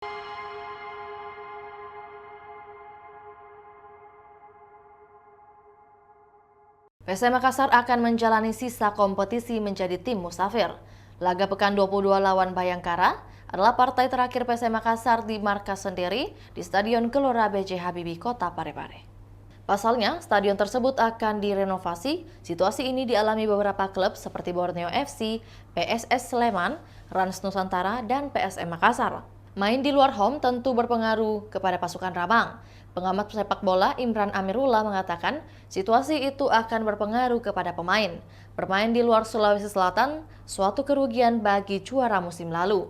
PSM Makassar akan menjalani sisa kompetisi menjadi tim musafir. Laga pekan 22 lawan Bayangkara adalah partai terakhir PSM Makassar di markas sendiri di Stadion Gelora B.J. Habibie, Kota Parepare. Pasalnya, stadion tersebut akan direnovasi. Situasi ini dialami beberapa klub seperti Borneo FC, PSS Sleman, Rans Nusantara, dan PSM Makassar. Main di luar home tentu berpengaruh kepada pasukan Rabang. Pengamat sepak bola Imran Amirullah mengatakan situasi itu akan berpengaruh kepada pemain. Bermain di luar Sulawesi Selatan, suatu kerugian bagi juara musim lalu.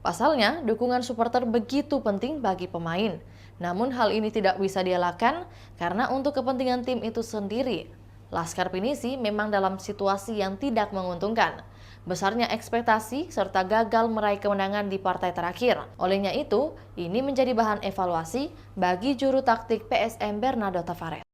Pasalnya, dukungan supporter begitu penting bagi pemain. Namun hal ini tidak bisa dielakkan karena untuk kepentingan tim itu sendiri. Laskar Pinisi memang dalam situasi yang tidak menguntungkan. Besarnya ekspektasi serta gagal meraih kemenangan di partai terakhir. Olehnya itu, ini menjadi bahan evaluasi bagi juru taktik PSM Bernardo Tavares.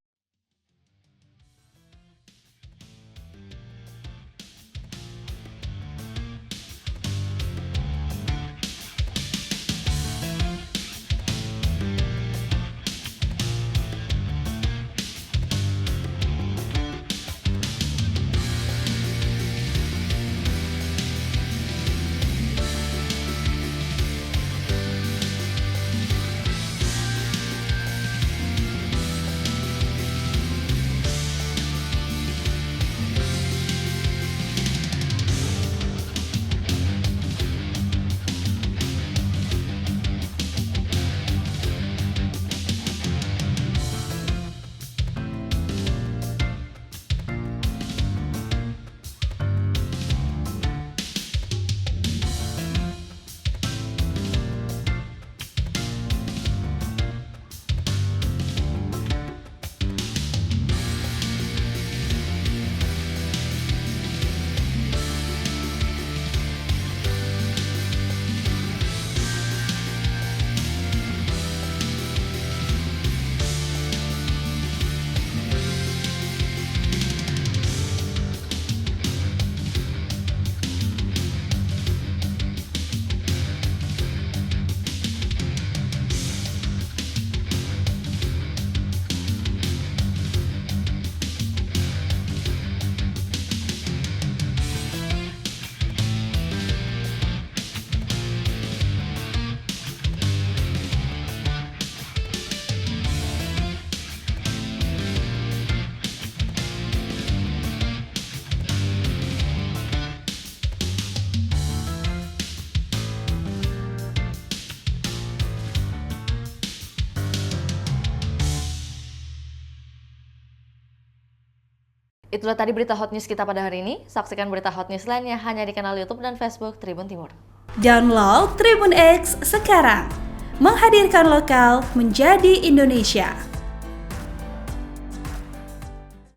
Itulah tadi berita hot news kita pada hari ini. Saksikan berita hot news lainnya hanya di kanal YouTube dan Facebook Tribun Timur. Download Tribun X sekarang. Menghadirkan lokal menjadi Indonesia.